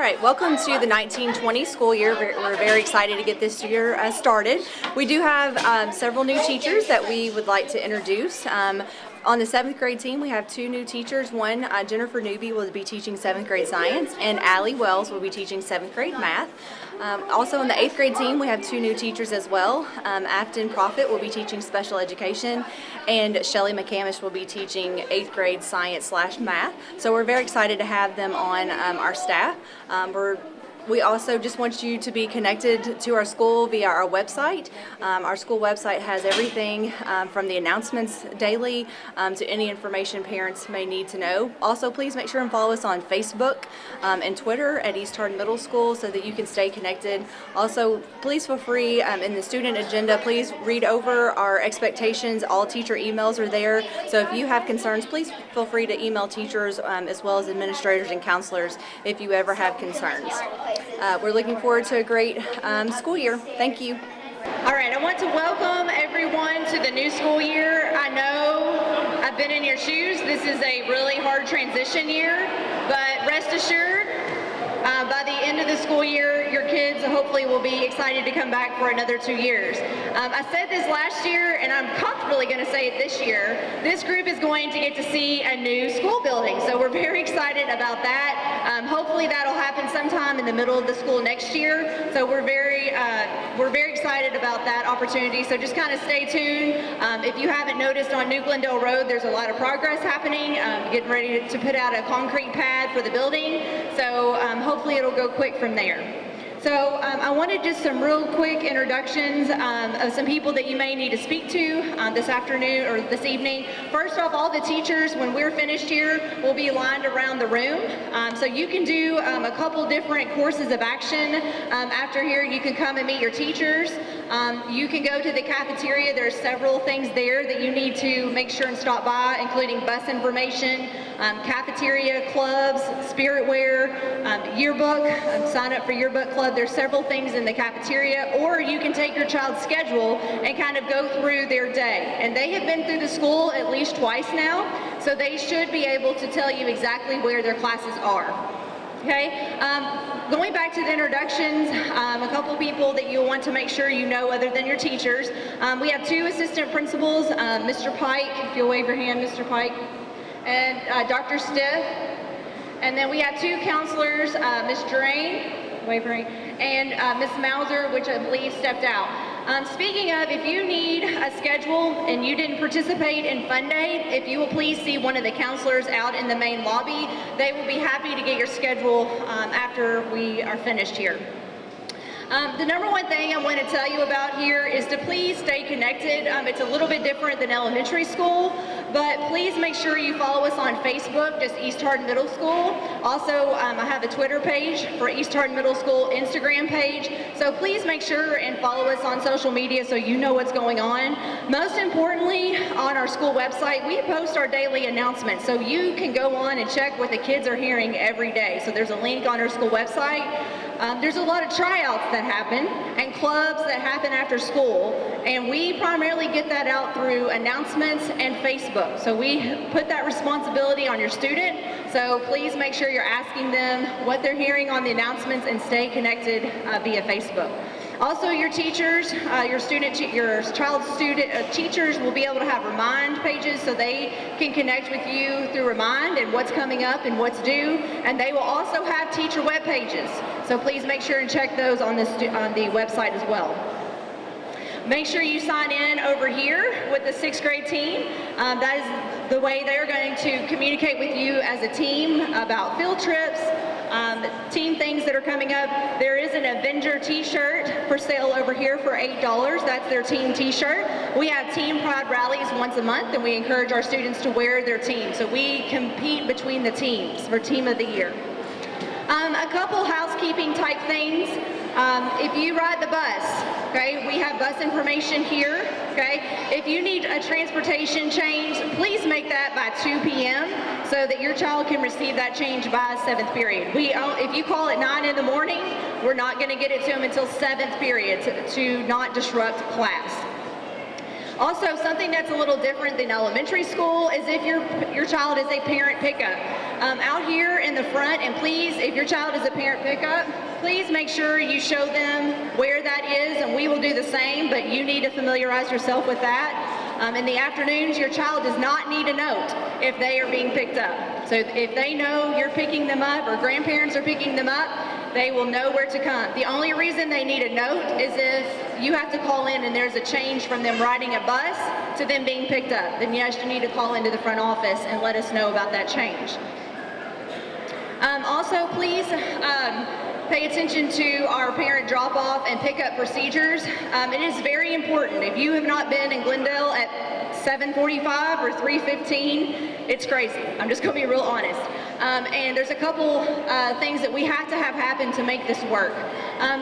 All right, welcome to the 1920 school year. We're very excited to get this year started. We do have several new teachers that we would like to introduce. On the 7th grade team, we have two new teachers. One, Jennifer Newby, will be teaching 7th grade science, and Allie Wells will be teaching 7th grade math. Also on the 8th grade team, we have two new teachers as well. Afton Profit will be teaching special education, and Shelly McCamish will be teaching 8th grade science/math. So we're very excited to have them on our staff. We also just want you to be connected to our school via our website. Our school website has everything from the announcements daily to any information parents may need to know. Also, please make sure and follow us on Facebook and Twitter at East Hardin Middle School so that you can stay connected. Also, please feel free in the student agenda, please read over our expectations. All teacher emails are there. So if you have concerns, please feel free to email teachers as well as administrators and counselors if you ever have concerns. We're looking forward to a great school year. Thank you. All right, I want to welcome everyone to the new school year. I know I've been in your shoes. This is a really hard transition year, but rest assured, by the end of the school year, your kids hopefully will be excited to come back for another 2 years. I said this last year, and I'm comfortably going to say it this year. This group is going to get to see a new school building, so we're very excited about that. Hopefully that'll happen sometime in the middle of the school next year. So we're very excited about that opportunity. So just kind of stay tuned. If you haven't noticed, on New Glendale Road, there's a lot of progress happening. Getting ready to put out a concrete pad for the building. So hopefully it'll go quick from there. So I wanted just some real quick introductions of some people that you may need to speak to this afternoon or this evening. First off, all the teachers, when we're finished here, will be lined around the room. So you can do a couple different courses of action. After here, you can come and meet your teachers. You can go to the cafeteria. There's several things there that you need to make sure and stop by, including bus information, cafeteria clubs, spirit wear, yearbook, sign up for yearbook club. There's several things in the cafeteria, or you can take your child's schedule and kind of go through their day. And they have been through the school at least twice now, so they should be able to tell you exactly where their classes are. Okay, going back to the introductions, a couple people that you'll want to make sure you know other than your teachers. We have two assistant principals, Mr. Pike, if you'll wave your hand, Mr. Pike, and Dr. Stiff. And then we have two counselors, Ms. Drain, and Ms. Mauser, which I believe stepped out. Speaking of, if you need a schedule and you didn't participate in Fun Day, if you will please see one of the counselors out in the main lobby. They will be happy to get your schedule after we are finished here. The number one thing I want to tell you about here is to please stay connected. It's a little bit different than elementary school, but please make sure you follow us on Facebook, just East Hardin Middle School. Also, I have a Twitter page for East Hardin Middle School, Instagram page. So please make sure and follow us on social media so you know what's going on. Most importantly, on our school website, we post our daily announcements, so you can go on and check what the kids are hearing every day. So there's a link on our school website. There's a lot of tryouts that happen and clubs that happen after school, and we primarily get that out through announcements and Facebook. So we put that responsibility on your student, so please make sure you're asking them what they're hearing on the announcements and stay connected via Facebook. Also, your teachers, your child's student teachers will be able to have Remind pages so they can connect with you through Remind and what's coming up and what's due. And they will also have teacher web pages. So please make sure and check those on the website as well. Make sure you sign in over here with the 6th grade team. That is the way they're going to communicate with you as a team about field trips, team things that are coming up. There is an Avenger t-shirt for sale over here for $8. That's their team t-shirt. We have team pride rallies once a month, and we encourage our students to wear their team. So we compete between the teams for team of the year. A couple housekeeping type things. If you ride the bus, okay, we have bus information here, okay? If you need a transportation change, please make that by 2 p.m. so that your child can receive that change by 7th period. If you call at 9 in the morning, we're not going to get it to them until 7th period to not disrupt class. Also, something that's a little different than elementary school is if your child is a parent pickup. Out here in the front, and please, if your child is a parent pickup, please make sure you show them where that is, and we will do the same, but you need to familiarize yourself with that. In the afternoons, your child does not need a note if they are being picked up. So if they know you're picking them up or grandparents are picking them up, they will know where to come. The only reason they need a note is if you have to call in and there's a change from them riding a bus to them being picked up. Then yes, you need to call into the front office and let us know about that change. Also, please pay attention to our parent drop-off and pickup procedures. It is very important. If you have not been in Glendale at 7:45 or 3:15, it's crazy. I'm just going to be real honest. And there's a couple things that we have to have happen to make this work.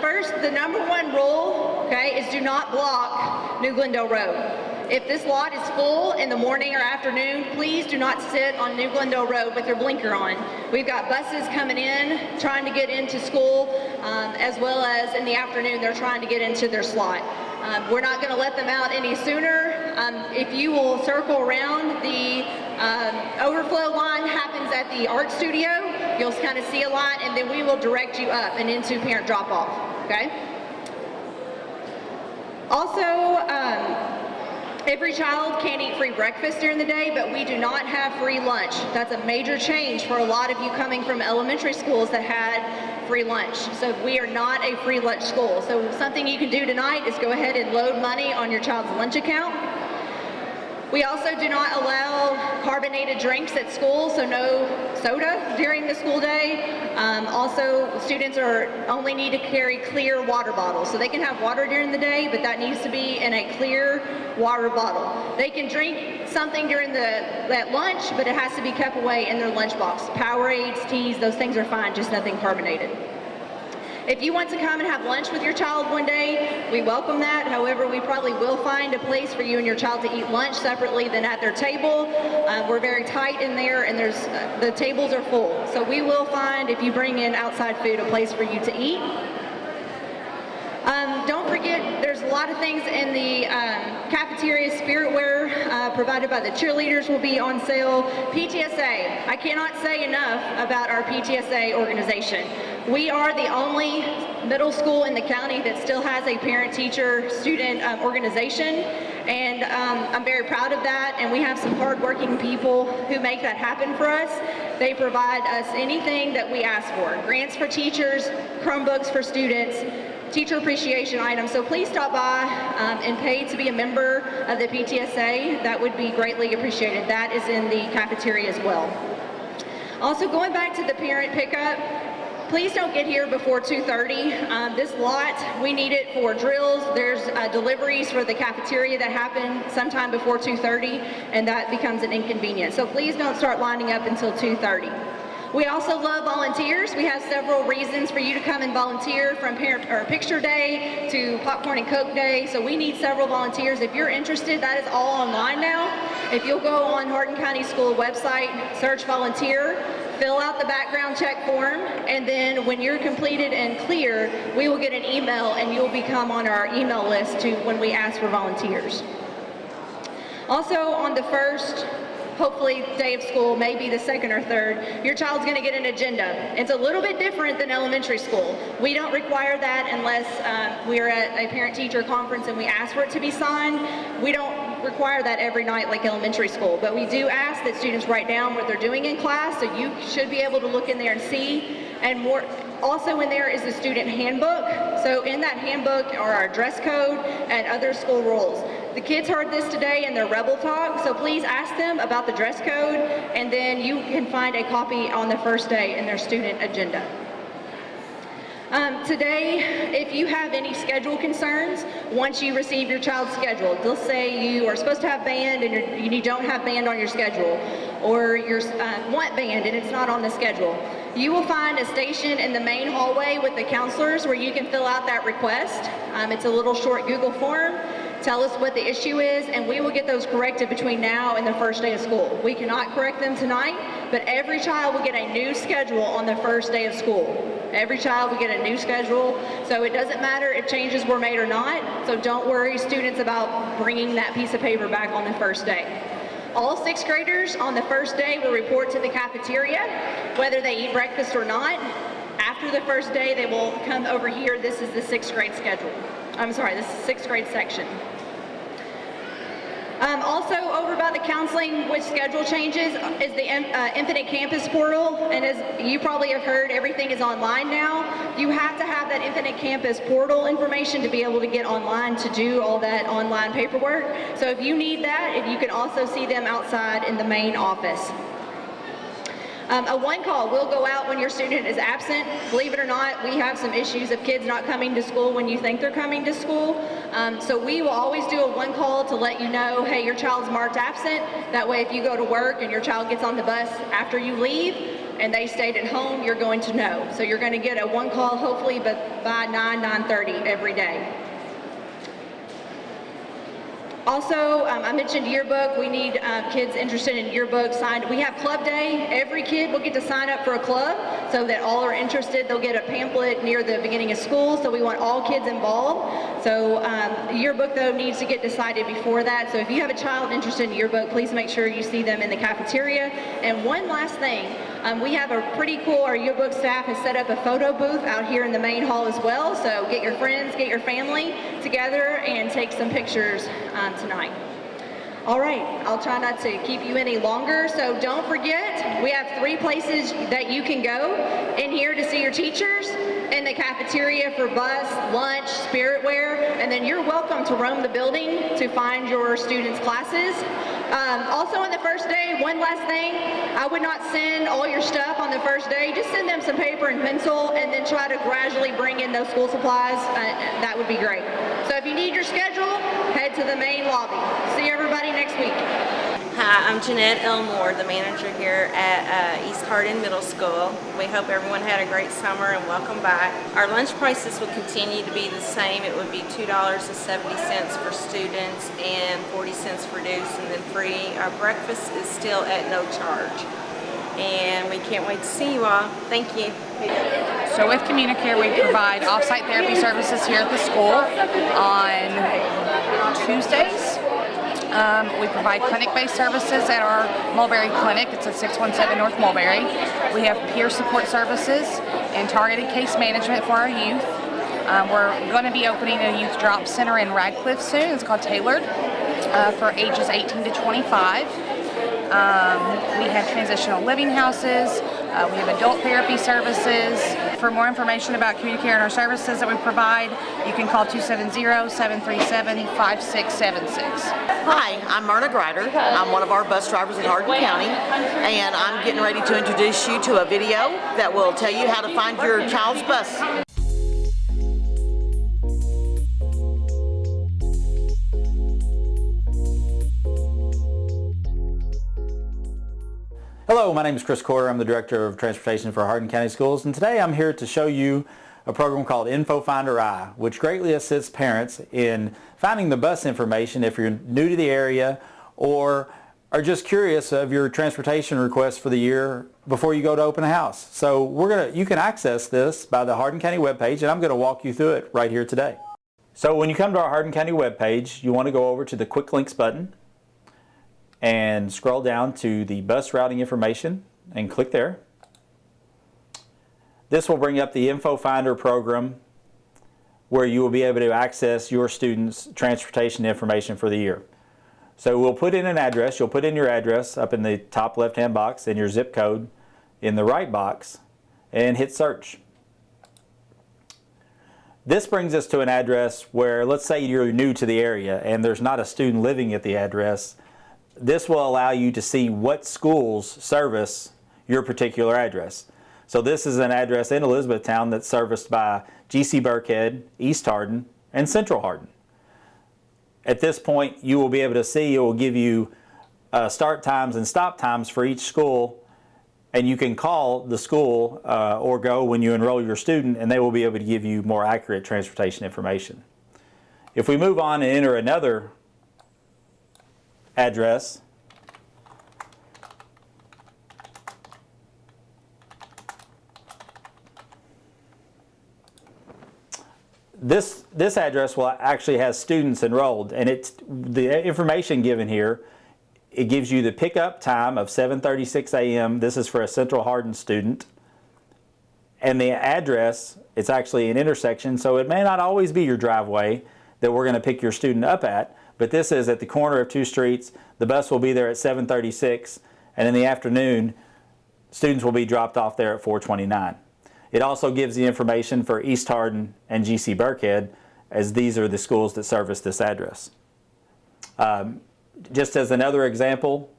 First, the number one rule, okay, is do not block New Glendale Road. If this lot is full in the morning or afternoon, please do not sit on New Glendale Road with your blinker on. We've got buses coming in, trying to get into school, as well as in the afternoon, they're trying to get into their slot. We're not going to let them out any sooner. If you will circle around, the overflow line happens at the art studio. You'll kind of see a line, and then we will direct you up and into parent drop-off, okay? Also, every child can eat free breakfast during the day, but we do not have free lunch. That's a major change for a lot of you coming from elementary schools that had free lunch. So we are not a free lunch school. So something you can do tonight is go ahead and load money on your child's lunch account. We also do not allow carbonated drinks at school, so no soda during the school day. Also, students only need to carry clear water bottles. So they can have water during the day, but that needs to be in a clear water bottle. They can drink something during that lunch, but it has to be kept away in their lunchbox. Powerades, teas, those things are fine, just nothing carbonated. If you want to come and have lunch with your child one day, we welcome that. However, we probably will find a place for you and your child to eat lunch separately than at their table. We're very tight in there, and the tables are full. So we will find, if you bring in outside food, a place for you to eat. Don't forget, there's a lot of things in the cafeteria. Spiritware provided by the cheerleaders will be on sale. PTSA, I cannot say enough about our PTSA organization. We are the only middle school in the county that still has a parent-teacher-student organization, and I'm very proud of that, and we have some hardworking people who make that happen for us. They provide us anything that we ask for. Grants for teachers, Chromebooks for students, teacher appreciation items. So please stop by and pay to be a member of the PTSA. That would be greatly appreciated. That is in the cafeteria as well. Also, going back to the parent pickup, please don't get here before 2:30. This lot, we need it for drills. There's deliveries for the cafeteria that happen sometime before 2:30, and that becomes an inconvenience. So please don't start lining up until 2:30. We also love volunteers. We have several reasons for you to come and volunteer, from parent or picture day to popcorn and Coke day. So we need several volunteers. If you're interested, that is all online now. If you'll go on Hardin County School website, search volunteer, fill out the background check form, and then when you're completed and clear, we will get an email and you'll become on our email list to when we ask for volunteers. Also, on the first, hopefully, day of school, maybe the second or third, your child's going to get an agenda. It's a little bit different than elementary school. We don't require that unless we're at a parent-teacher conference and we ask for it to be signed. We don't require that every night like elementary school, but we do ask that students write down what they're doing in class, so you should be able to look in there and see. And more, also in there is the student handbook. So in that handbook are our dress code and other school rules. The kids heard this today in their Rebel Talk, so please ask them about the dress code, and then you can find a copy on the first day in their student agenda. Today, if you have any schedule concerns, once you receive your child's schedule, let's say you are supposed to have band and you don't have band on your schedule, or you want band and it's not on the schedule, you will find a station in the main hallway with the counselors where you can fill out that request. It's a little short Google form. tell us what the issue is, and we will get those corrected between now and the first day of school. We cannot correct them tonight, but every child will get a new schedule on the first day of school. Every child will get a new schedule, so it doesn't matter if changes were made or not, so don't worry, students, about bringing that piece of paper back on the first day. All sixth graders on the first day will report to the cafeteria, whether they eat breakfast or not. After the first day, they will come over here. This is the sixth grade schedule. I'm sorry, this is sixth grade section. Also, over about the counseling with schedule changes is the Infinite Campus portal, and as you probably have heard, everything is online now. You have to have that Infinite Campus portal information to be able to get online to do all that online paperwork. So if you need that, you can also see them outside in the main office. A one call will go out when your student is absent. Believe it or not, we have some issues of kids not coming to school when you think they're coming to school. So we will always do a one call to let you know, hey, your child's marked absent. That way if you go to work and your child gets on the bus after you leave and they stayed at home, you're going to know. So you're going to get a one call hopefully by 9:30 every day. Also, I mentioned yearbook. We need kids interested in yearbook signed. We have club day. Every kid will get to sign up for a club so that all are interested. They'll get a pamphlet near the beginning of school, so we want all kids involved. So yearbook, though, needs to get decided before that. So if you have a child interested in yearbook, please make sure you see them in the cafeteria. And one last thing, we have a pretty cool, our yearbook staff has set up a photo booth out here in the main hall as well. So get your friends, get your family together and take some pictures tonight. All right, I'll try not to keep you any longer, so don't forget, we have 3 places that you can go in here to see your teachers, in the cafeteria for bus, lunch, spirit wear, and then you're welcome to roam the building to find your students' classes. Also on the first day, one last thing, I would not send all your stuff on the first day, just send them some paper and pencil and then try to gradually bring in those school supplies, that would be great. So if you need your schedule, head to the main lobby. See everybody next week. Hi, I'm Jeanette Elmore, the manager here at East Hardin Middle School. We hope everyone had a great summer and welcome back. Our lunch prices will continue to be the same. It would be $2.70 for students and 40 cents for deuce, and then free. Our breakfast is still at no charge. And we can't wait to see you all. Thank you. So with Communicare, we provide off-site therapy services here at the school on Tuesdays. We provide clinic-based services at our Mulberry Clinic. It's at 617 North Mulberry. We have peer support services and targeted case management for our youth. We're going to be opening a youth drop center in Radcliffe soon. It's called Tailored for ages 18 to 25. We have transitional living houses. We have adult therapy services. For more information about Communicare and our services that we provide, you can call 270-737-5676. Hi, I'm Myrna Grider. I'm one of our bus drivers in Hardin County, and I'm getting ready to introduce you to a video that will tell you how to find your child's bus. Hello, my name is Chris Corder. I'm the Director of Transportation for Hardin County Schools, and today I'm here to show you a program called Info Finder I, which greatly assists parents in finding the bus information if you're new to the area or are just curious of your transportation requests for the year before you go to open a house. So you can access this by the Hardin County webpage, and I'm going to walk you through it right here today. So when you come to our Hardin County webpage, you want to go over to the Quick Links button and scroll down to the bus routing information and click there. This will bring up the Info Finder program where you will be able to access your students' transportation information for the year. So we'll put in an address. You'll put in your address up in the top left-hand box and your zip code in the right box and hit search. This brings us to an address where, let's say you're new to the area and there's not a student living at the address. This will allow you to see what schools service your particular address. So this is an address in Elizabethtown that's serviced by GC Burkhead, East Hardin, and Central Hardin. At this point, you will be able to see, it will give you start times and stop times for each school, and you can call the school or go when you enroll your student, and they will be able to give you more accurate transportation information. If we move on and enter another address, this address will actually has students enrolled, and it's the information given here. It gives you the pickup time of 7:36 a.m. This is for a Central Hardin student. And the address, it's actually an intersection, so it may not always be your driveway that we're going to pick your student up at, but this is at the corner of two streets. The bus will be there at 7:36, and in the afternoon, students will be dropped off there at 4:29. It also gives the information for East Hardin and GC Burkhead, as these are the schools that service this address. Just as another example,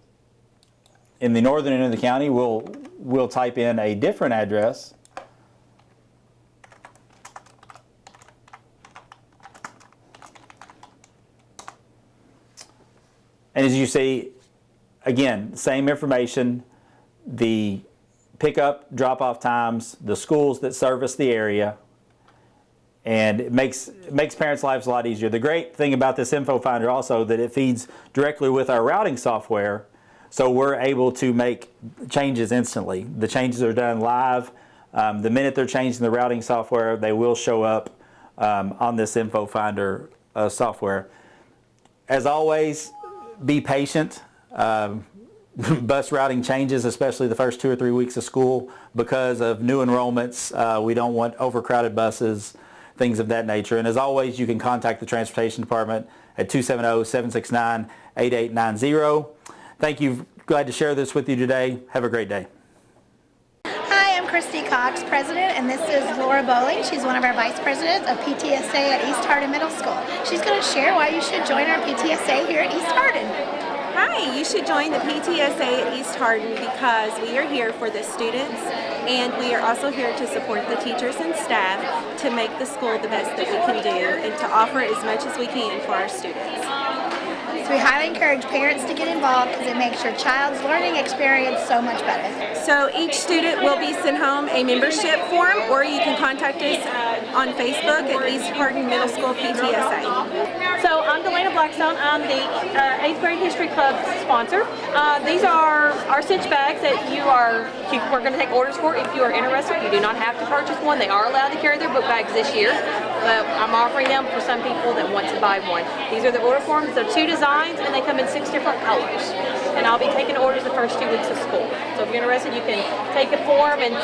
in the northern end of the county, we'll type in a different address. And as you see, again, same information, the pickup, drop-off times, the schools that service the area, and it makes parents' lives a lot easier. The great thing about this info finder also that it feeds directly with our routing software, so we're able to make changes instantly. The changes are done live. The minute they're changed in the routing software, they will show up on this info finder software. As always, be patient. Bus routing changes, especially the first 2 or 3 weeks of school, because of new enrollments. We don't want overcrowded buses, things of that nature. And as always, you can contact the Transportation Department at 270-769-8890. Thank you. Glad to share this with you today. Have a great day. Hi, I'm Christy Cox, President, and this is Laura Bowling. She's one of our Vice Presidents of PTSA at East Hardin Middle School. She's going to share why you should join our PTSA here at East Hardin. Hi, you should join the PTSA at East Hardin because we are here for the students, and we are also here to support the teachers and staff to make the school the best that we can do and to offer as much as we can for our students. So we highly encourage parents to get involved because it makes your child's learning experience so much better. So each student will be sent home a membership form, or you can contact us on Facebook at East Hardin Middle School PTSA. So I'm Delana Blackstone. I'm the 8th grade history club sponsor. These are our cinch bags that we're going to take orders for if you are interested. You do not have to purchase one. They are allowed to carry their book bags this year, but I'm offering them for some people that want to buy one. These are the order forms. They're 2 designs and they come in 6 different colors. And I'll be taking orders the first 2 weeks of school. So if you're interested, you can take a form and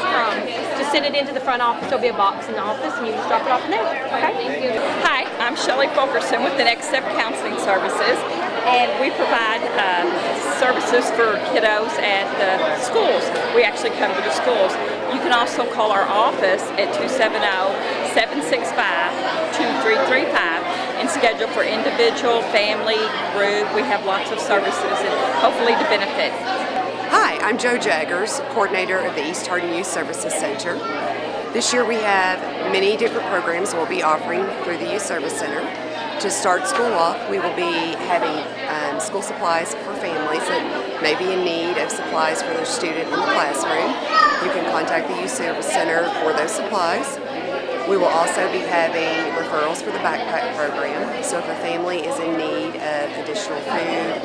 just send it into the front office. There'll be a box in the office and you can drop it off in there. Okay? Hi, I'm Shelley Fulkerson with the Next Step Counseling Services, and we provide services for kiddos at the schools. We actually come to the schools. You can also call our office at 270-765-2335 and schedule for individual, family, group. We have lots of services and hopefully to benefit. Hi, I'm Jo Jaggers, coordinator of the East Hardin Youth Services Center. This year we have many different programs we'll be offering through the Youth Service Center. To start school off, we will be having school supplies for families that may be in need of supplies for their student in the classroom. You can contact the Youth Service Center for those supplies. We will also be having referrals for the backpack program. So if a family is in need of additional food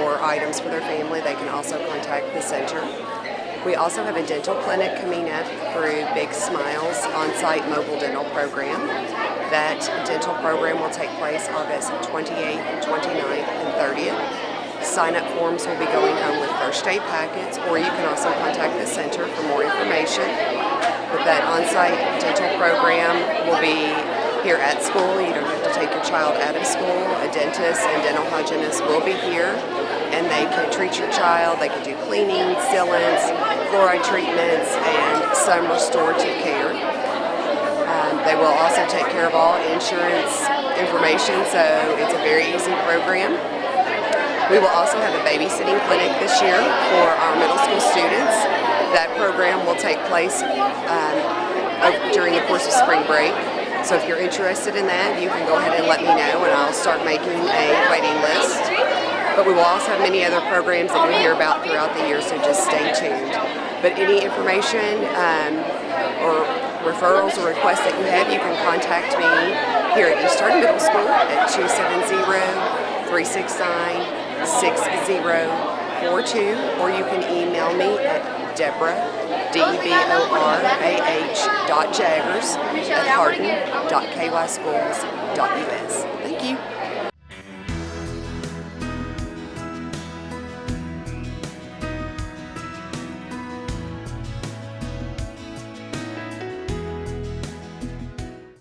or items for their family, they can also contact the center. We also have a dental clinic coming up through Big Smiles on-site mobile dental program. That dental program will take place August 28th, 29th, and 30th. Sign-up forms will be going home with first aid packets, or you can also contact the center for more information. But that on-site dental program will be here at school. You don't have to take your child out of school. A dentist and dental hygienist will be here, and they can treat your child. They can do cleaning, sealants, fluoride treatments, and some restorative care. They will also take care of all insurance information, so it's a very easy program. We will also have a babysitting clinic this year for our middle school students. That program will take place during the course of spring break. So if you're interested in that, you can go ahead and let me know, and I'll start making a waiting list. But we will also have many other programs that you'll hear about throughout the year, so just stay tuned. But any information or referrals or requests that you have, you can contact me here at East Hardin Middle School at 270-369-6042, or you can email me at Deborah, DEBORAH.Jaggers at hardin.kyschools.us.